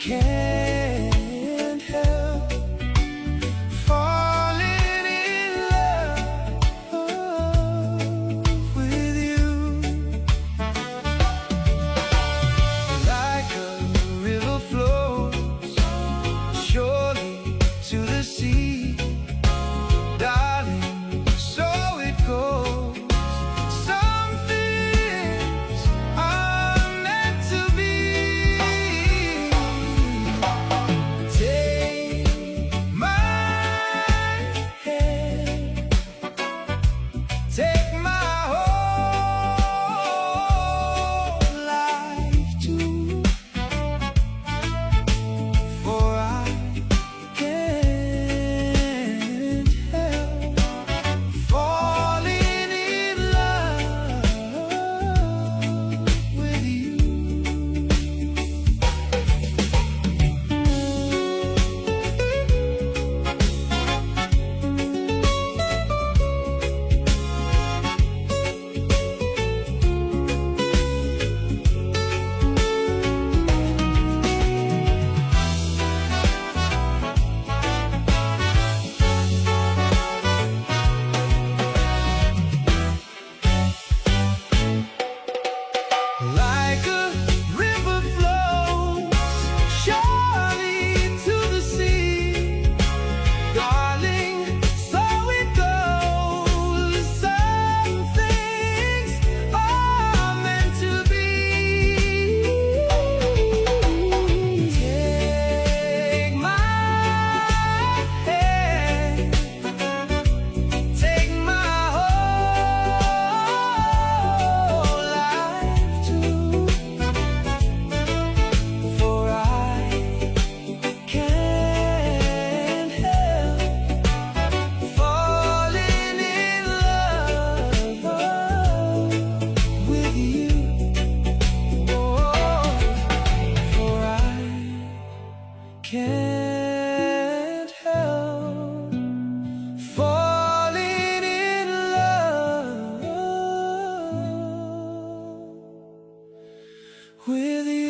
can't help falling in love with you. Like a river flows surely to the sea, darling, so it goes. Some things are meant to be. Take my hand, take my whole life too, for I can't help falling in love with you. Like a river flows surely to the sea, darling, so it goes. Some things are meant to be. Take my hand, take my whole life too, for I can't help falling in love with you. Oh, for I can't help falling in love with you.